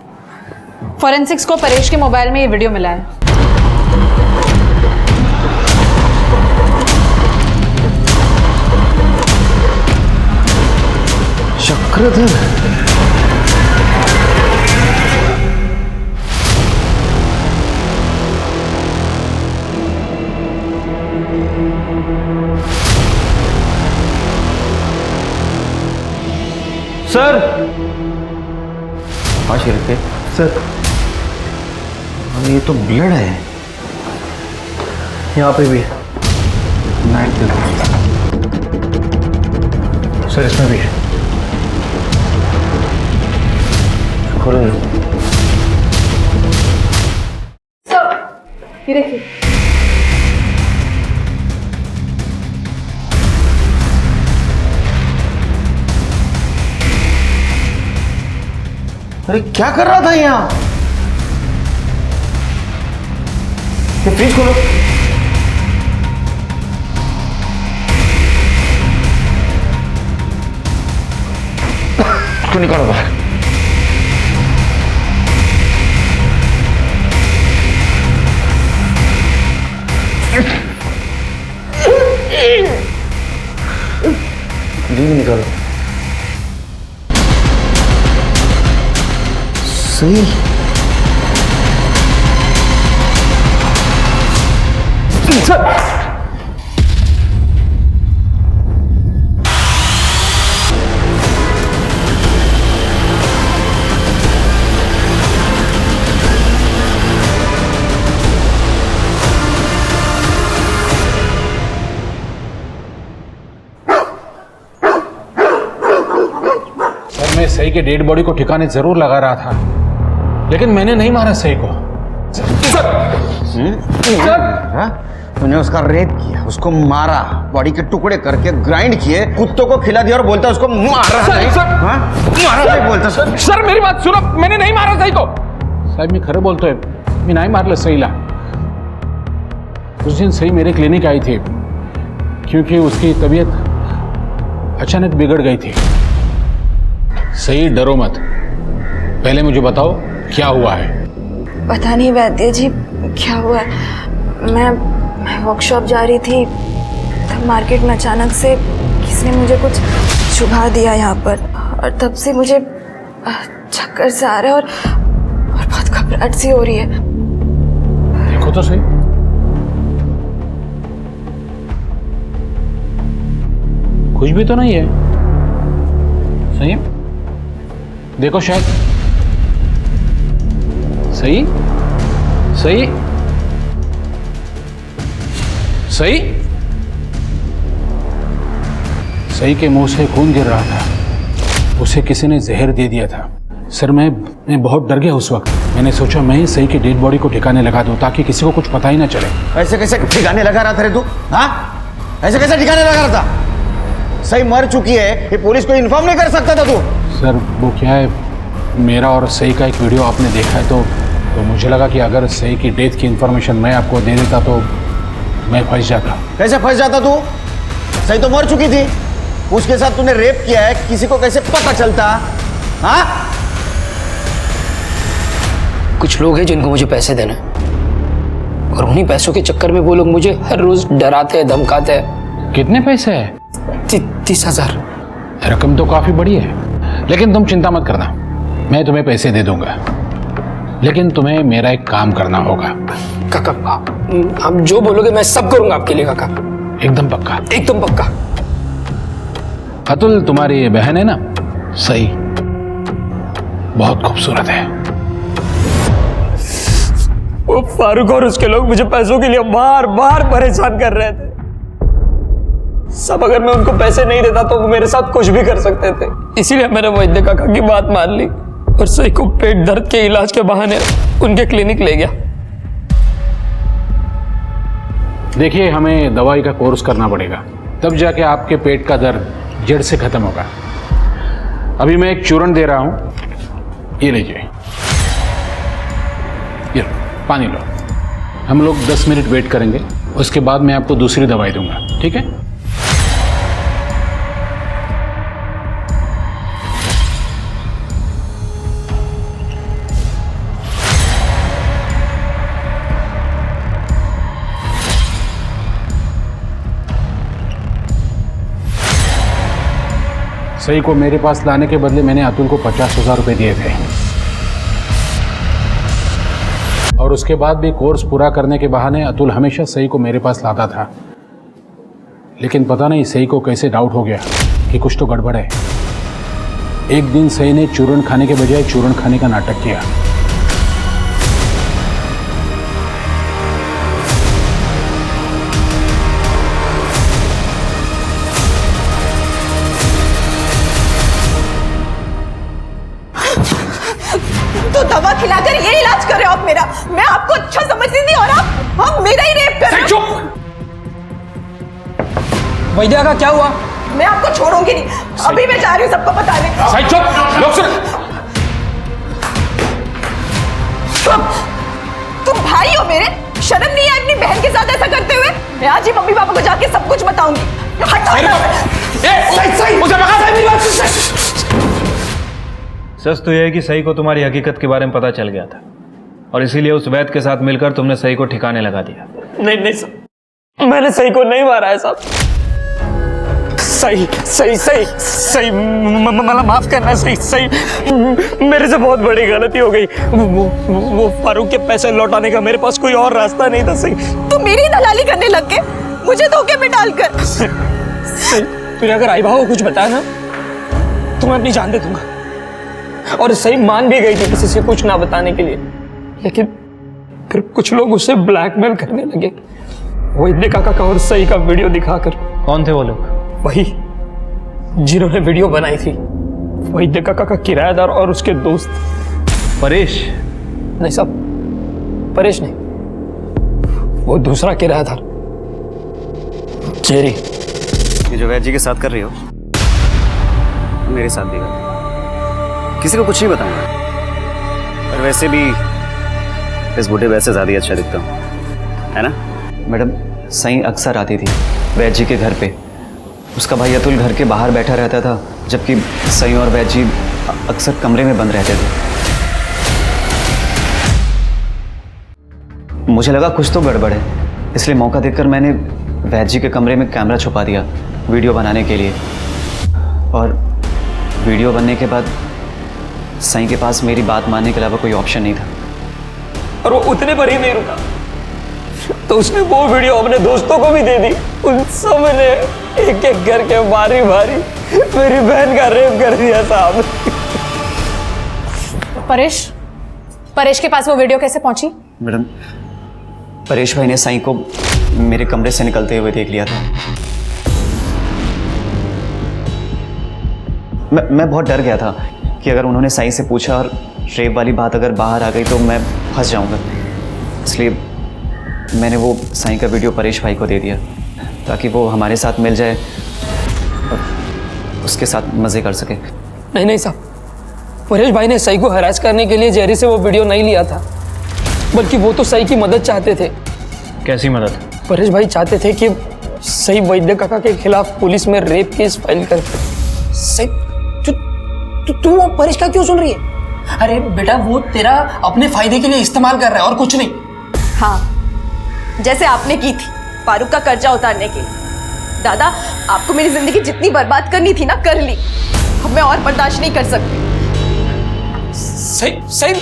L: फॉरेंसिक्स को परेश के मोबाइल में ये वीडियो मिला है।
I: चक्रधर,
K: सर।
I: हाँ शिरके
K: सर
I: ये तो ब्लड है।
K: यहाँ पे भी है।
I: नाइट दे दो
K: सर, इसमें भी है। खोलो।
L: ये देखिए।
I: अरे क्या कर रहा था यहाँ? ये फ्रिज खोलो। इसको निकालो बाहर। निकालो। सही।
J: मैं सही के डेड बॉडी को ठिकाने जरूर लगा रहा था, लेकिन मैंने नहीं मारा सही को।
I: तूने उसका रेप किया, उसको मारा, बॉडी के टुकड़े करके ग्राइंड किए, कुत्तों को खिला दिया और बोलता उसको मारा नहीं। मारा नहीं बोलता।
J: सर मेरी बात सुनो, मैंने नहीं मारा सही को। साहब मी खरं बोलतोय, मी नाही मारलं सईला। उस दिन सही मेरे क्लिनिक आई थी क्योंकि उसकी तबीयत अचानक बिगड़ गई थी। सही डरो मत, पहले मुझे बताओ क्या हुआ है।
B: पता नहीं वैद्य जी क्या हुआ है। मैं वर्कशॉप जा रही थी, तब मार्केट में अचानक से किसी ने मुझे कुछ चुभा दिया यहाँ पर, और तब से मुझे चक्कर से आ रहा है और बहुत घबराहट सी हो रही है।
J: देखो तो सही। कुछ भी तो नहीं है। सही है? देखो शायद। सही सही सही सही के मुंह से खून गिर रहा था। उसे किसी ने जहर दे दिया था। सर मैं बहुत डर गया उस वक्त। मैंने सोचा मैं ही सही की डेड बॉडी को ठिकाने लगा दूं ताकि किसी को कुछ पता ही ना चले।
I: ऐसे कैसे ठिकाने लगा रहा था रे तू? हाँ, ऐसे कैसे ठिकाने लगा रहा था? सही मर चुकी है, ये पुलिस को इन्फॉर्म नहीं कर सकता था तू?
J: सर वो क्या है, मेरा और सही का एक वीडियो आपने देखा है तो मुझे लगा कि अगर सही की डेथ की इंफॉर्मेशन मैं आपको दे देता तो मैं फंस जाता।
I: कैसे फंस जाता तू? सही तो मर चुकी थी, उसके साथ तूने रेप किया है, किसी को कैसे पता चलता? हाँ?
H: कुछ लोग हैं जिनको मुझे पैसे देना है, और उन्हीं पैसों के चक्कर में वो लोग मुझे हर रोज डराते हैं, धमकाते हैं।
J: कितने पैसे है?
H: 30,000।
J: रकम तो काफी बड़ी है, लेकिन तुम चिंता मत करना, मैं तुम्हें पैसे दे दूंगा, लेकिन तुम्हें मेरा एक काम करना होगा।
H: काका आप जो बोलोगे मैं सब करूंगा आपके लिए काका।
J: एकदम पक्का?
H: एकदम पक्का।
J: अतुल तुम्हारी ये बहन है ना सही, बहुत खूबसूरत है।
H: वो फारूक और उसके लोग मुझे पैसों के लिए बार बार परेशान कर रहे थे। सब अगर मैं उनको पैसे नहीं देता तो वो मेरे साथ कुछ भी कर सकते थे। इसीलिए मैंने वैद्य काका की बात मान ली और सही को पेट दर्द के इलाज के बहाने उनके क्लिनिक ले गया।
J: देखिए हमें दवाई का कोर्स करना पड़ेगा, तब जाके आपके पेट का दर्द जड़ से खत्म होगा। अभी मैं एक चूर्ण दे रहा हूं, ये लीजिए, ये पानी लो। हम लोग 10 मिनट वेट करेंगे, उसके बाद मैं आपको दूसरी दवाई दूंगा, ठीक है? सही को मेरे पास लाने के बदले मैंने अतुल को 50,000 रुपए दिए थे, और उसके बाद भी कोर्स पूरा करने के बहाने अतुल हमेशा सही को मेरे पास लाता था। लेकिन पता नहीं सही को कैसे डाउट हो गया कि कुछ तो गड़बड़ है। एक दिन सही ने चूर्ण खाने के बजाय चूर्ण खाने का नाटक किया।
A: खिलाकर ये इलाज कर रहे हो आप मेरा। मैं आपको अच्छा समझती थी और आप मेरा ही रेप कर रहे हो।
H: चुप। वैद्या का क्या हुआ?
A: मैं आपको छोड़ूंगी नहीं, अभी मैं जा रही हूँ सबको बताने।
H: सही चुप। लोग सुन।
A: तुम भाई हो मेरे, शर्म नहीं है अपनी बहन के साथ ऐसा करते हुए? मैं आज ही मम्मी पापा को जाके सब कुछ बताऊंगी।
M: सच तो यह है कि सही को तुम्हारी हकीकत के बारे में पता चल गया था और इसीलिए उस वैद्य के साथ मिलकर तुमने सही को ठिकाने लगा दिया।
H: नहीं सर, मैंने सही को नहीं मारा है साहब। सही मतलब माफ करना। सही मेरे से बहुत बड़ी गलती हो गई। वो फारूक के पैसे लौटाने का मेरे पास कोई और रास्ता नहीं था। सही
A: तुम मेरी दलाली करने लग गए, मुझे धोखे में डालकर।
H: सही तूने अगर आई भाव को कुछ बताया ना तो मैं अपनी जान दे दूंगा। और सही मान भी गई थी किसी से कुछ ना बताने के लिए, लेकिन फिर कुछ लोग उसे ब्लैकमेल करने लगे वैद्य काका का और सही का वीडियो दिखाकर।
M: कौन थे वो लोग?
H: वही जिन्होंने वीडियो बनाई थी, वैद्य काका का किराएदार और उसके दोस्त।
M: परेश?
H: नहीं साहब, परेश नहीं, वो दूसरा किराएदार जेरी।
N: ये जो वैद्य जी के साथ कर रही हो मेरे साथ भी कर, किसी को कुछ नहीं बताऊंगा। और वैसे भी इस बूढ़े वैसे ज़्यादा अच्छा दिखता हूँ, है ना? मैडम, सही अक्सर आती थी वैद्य जी के घर पे। उसका भाई अतुल घर के बाहर बैठा रहता था, जबकि सई और वैद्य जी अक्सर कमरे में बंद रहते थे। मुझे लगा कुछ तो गड़बड़ है, इसलिए मौका देखकर मैंने वैद्य जी के कमरे में कैमरा छुपा दिया वीडियो बनाने के लिए। और वीडियो बनने के बाद सई के पास मेरी बात मानने के अलावा कोई ऑप्शन नहीं था।
H: और वो उतने पर ही नहीं रुका, तो उसने वो वीडियो अपने दोस्तों को भी दे दी। उन सब ने एक एक करके बारी बारी मेरी बहन का रेप कर दिया साहब।
L: परेश के पास वो वीडियो कैसे पहुंची?
N: मैडम, परेश भाई ने साईं को मेरे कमरे से निकलते हुए देख लिया था। मैं बहुत डर गया था कि अगर उन्होंने साईं से पूछा और रेप वाली बात अगर बाहर आ गई तो मैं फंस जाऊंगा, इसलिए मैंने वो साईं का वीडियो परेश भाई को दे दिया ताकि वो हमारे साथ मिल जाए और उसके साथ मज़े कर सके।
H: नहीं साहब, परेश भाई ने सई को हरास करने के लिए जेरी से वो वीडियो नहीं लिया था, बल्कि वो तो सई की मदद चाहते थे।
M: कैसी मदद?
H: परेश भाई चाहते थे कि सई वैद्य काका के खिलाफ पुलिस में रेप केस फाइल कर। सई, तू वो परेश का क्यों सुन रही है? अरे बेटा, वो तेरा अपने फायदे के लिए इस्तेमाल कर रहा है और कुछ नहीं।
A: हाँ, जैसे आपने की थी फारूक का कर्जा उतारने के लिए। दादा, आपको मेरी जिंदगी जितनी बर्बाद करनी थी ना, कर ली। अब मैं और बर्दाश्त नहीं कर सकती।
I: सही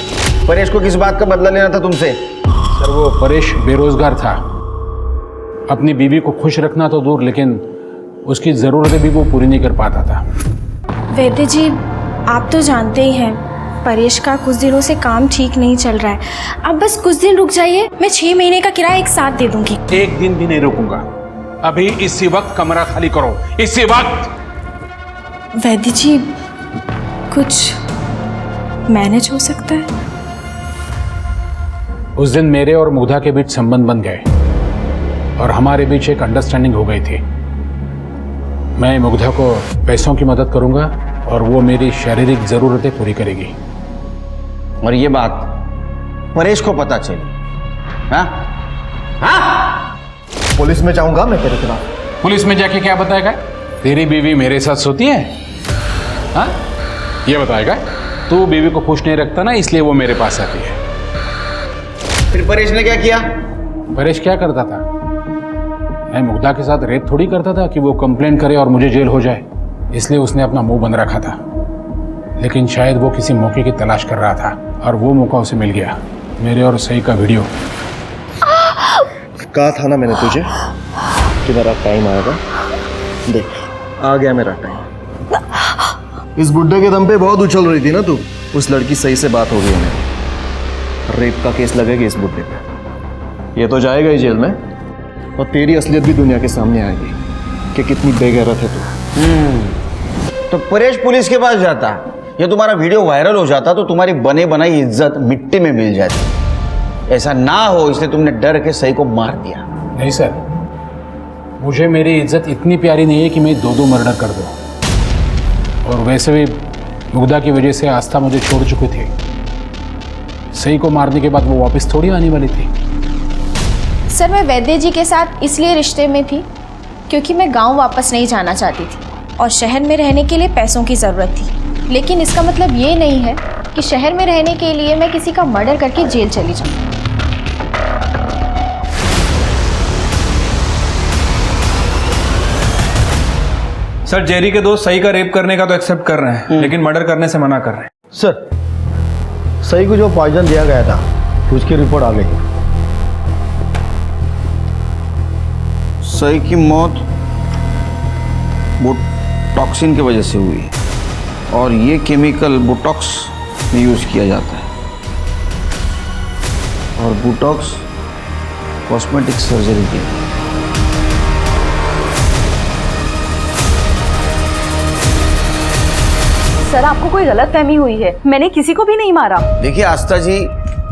I: परेश को किस बात का बदला लेना था तुमसे?
J: सर, वो परेश बेरोजगार था। अपनी बीवी को खुश रखना तो दूर, लेकिन उसकी ज़रूरतें भी वो पूरी नहीं कर पाता था।
Q: वैद्य जी, आप तो जानते ही हैं परेश का कुछ दिनों से काम ठीक नहीं चल रहा है। अब बस कुछ दिन रुक जाइए, मैं 6 महीने का किराया एक साथ दे दूंगी।
J: एक दिन भी नहीं रुकूंगा। अभी इसी वक्त कमरा खाली करो, इसी वक्त।
Q: वैद्य जी, कुछ मैनेज हो सकता है?
J: उस दिन मेरे और मुग्धा के बीच संबंध बन गए और हमारे बीच एक अंडरस्टैंडिंग हो गई थी। मैं मुग्धा को पैसों की मदद करूंगा और वो मेरी शारीरिक जरूरतें पूरी करेगी।
I: और ये बात परेश को पता चली? हाँ? हाँ?
K: पुलिस में जाऊंगा मैं तेरे खिलाफ।
J: पुलिस में जाके क्या बताएगा? तेरी बीवी मेरे साथ सोती है? हाँ, ये बताएगा? तू बीवी को खुश नहीं रखता ना, इसलिए वो मेरे पास आती है।
I: फिर परेश ने क्या किया?
J: परेश क्या करता था? मैं मुग्धा के साथ रेप थोड़ी करता था कि वो कंप्लेंट करे और मुझे जेल हो जाए, इसलिए उसने अपना मुंह बंद रखा था। लेकिन शायद वो किसी मौके की तलाश कर रहा था और वो मौका उसे मिल गया। मेरे और सही का वीडियो।
K: कहा था ना मैंने तुझे कि मेरा टाइम आएगा। देख, आ गया मेरा टाइम। इस बुड्ढे के दम पे बहुत उछल रही थी ना तू। उस लड़की सही से बात हो गई मेरी। रेप का केस लगेगा इस बुड्ढे पे। ये तो जाएगा ही जेल में और तेरी असलियत भी दुनिया के सामने आएगी कि कितनी बेगैरत है तू।
I: तो परेश पुलिस के पास जाता ये तुम्हारा वीडियो वायरल हो जाता तो तुम्हारी बने बनाई इज्जत मिट्टी में मिल जाती। ऐसा ना हो इसलिए तुमने डर के सही को मार दिया।
J: नहीं सर, मुझे मेरी इज्जत इतनी प्यारी नहीं है कि मैं 2 मर्डर कर दूँ। और वैसे भी मुग्धा की वजह से आस्था मुझे छोड़ चुकी थी। सही को मारने के बाद वो वापस थोड़ी आने वाली थी।
Q: सर मैं वैद्य जी के साथ इसलिए रिश्ते में थी क्योंकि मैं गांव वापस नहीं जाना चाहती थी और शहर में रहने के लिए पैसों की ज़रूरत थी। लेकिन इसका मतलब ये नहीं है कि शहर में रहने के लिए मैं किसी का मर्डर करके जेल चली जाऊँ।
M: सर जेरी के दोस्त सही का रेप करने का तो एक्सेप्ट कर रहे हैं, लेकिन मर्डर करने से मना कर रहे हैं।
K: सर, सही को जो पॉइजन दिया गया था उसकी रिपोर्ट आ गई।
I: सही की मौत बोटॉक्सिन की वजह से हुई है और ये केमिकल बोटॉक्स में यूज किया जाता है और बोटॉक्स कॉस्मेटिक सर्जरी के लिए।
C: सर आपको कोई गलतफहमी हुई है, मैंने किसी को भी नहीं मारा।
I: देखिए आस्था जी,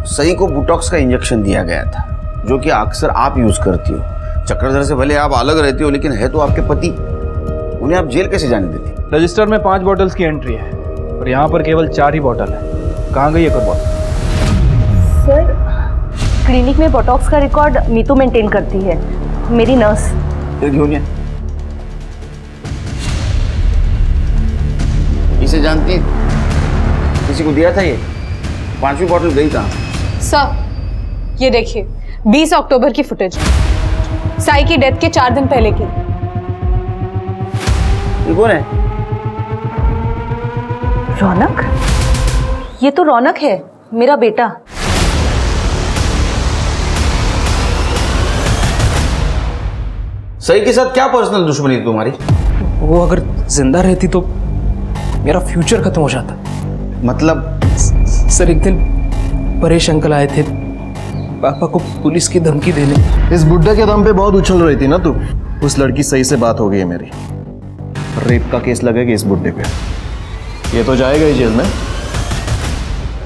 I: सही को बोटॉक्स का इंजेक्शन दिया गया था जो कि अक्सर आप यूज करती हो। चक्रधर से भले आप अलग रहती हो लेकिन है तो आपके पति, उन्हें आप जेल कैसे जाने देती?
M: रजिस्टर में 5 बॉटल्स की एंट्री है और यहाँ पर केवल 4 ही बॉटल है। कहाँ गई एक और बॉटल?
C: सर क्लिनिक में बोटॉक्स का रिकॉर्ड मीतू मेंटेन करती है, मेरी नर्स।
I: इसे जानती, किसी को दिया था ये? 5वीं बॉटल गई कहाँ?
L: सर ये देखिए 20 अक्टूबर की फुटेज, साई की डेथ के 4 दिन पहले की।
I: ये कौन है?
C: रौनक? ये तो रौनक है, मेरा बेटा।
I: सही के साथ क्या पर्सनल दुश्मनी थी तुम्हारी?
H: वो अगर जिंदा रहती तो मेरा फ्यूचर खत्म हो जाता।
I: मतलब?
H: सर एक दिन परेश अंकल आए थे पापा को पुलिस की धमकी देने।
K: इस बुड्ढे के दम पे बहुत उछल रही थी ना तू। उस लड़की सही से बात हो गई है मेरी। रेप का केस लगेगा इस बुड्ढे पे। ये तो जाएगा ही जेल में।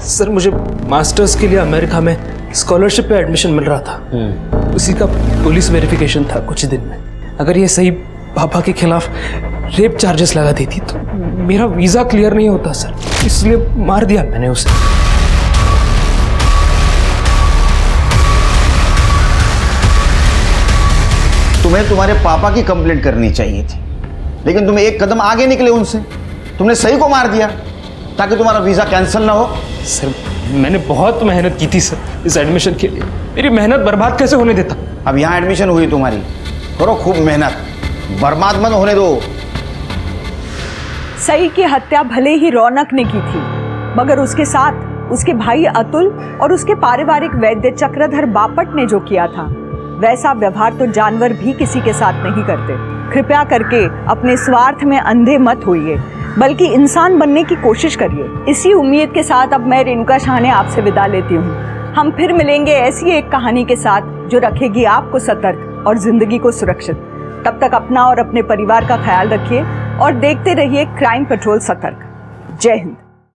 H: सर मुझे मास्टर्स के लिए अमेरिका में स्कॉलरशिप पे एडमिशन मिल रहा था, उसी का पुलिस वेरिफिकेशन था कुछ दिन में। अगर ये सही पापा के खिलाफ रेप चार्जेस लगा देती तो मेरा वीजा क्लियर नहीं होता सर, इसलिए मार दिया मैंने उसे।
I: तुम्हें तुम्हारे पापा की कंप्लेंट करनी चाहिए थी, लेकिन तुम एक कदम आगे निकले उनसे। तुमने सही को मार दिया ताकि तुम्हारा वीजा कैंसिल ना हो।
H: सर मैंने बहुत मेहनत की थी सर इस एडमिशन के लिए, मेरी मेहनत बर्बाद कैसे होने देता?
I: अब यहाँ एडमिशन हुई तुम्हारी, करो खूब मेहनत, बर्बाद मत होने दो।
A: सई की हत्या भले ही रौनक ने की थी, मगर उसके साथ उसके भाई अतुल और उसके पारिवारिक वैद्य चक्रधर बापट ने जो किया था, वैसा व्यवहार तो जानवर भी किसी के साथ नहीं करते। कृपया करके अपने स्वार्थ में अंधे मत होइए, बल्कि इंसान बनने की कोशिश करिए। इसी उम्मीद के साथ अब मैं रेणुका शाहने आपसे विदा लेती हूँ। हम फिर मिलेंगे ऐसी एक कहानी के साथ जो रखेगी आपको सतर्क और जिंदगी को सुरक्षित। तब तक अपना और अपने परिवार का ख्याल रखिए और देखते रहिए क्राइम पेट्रोल सतर्क। जय हिंद।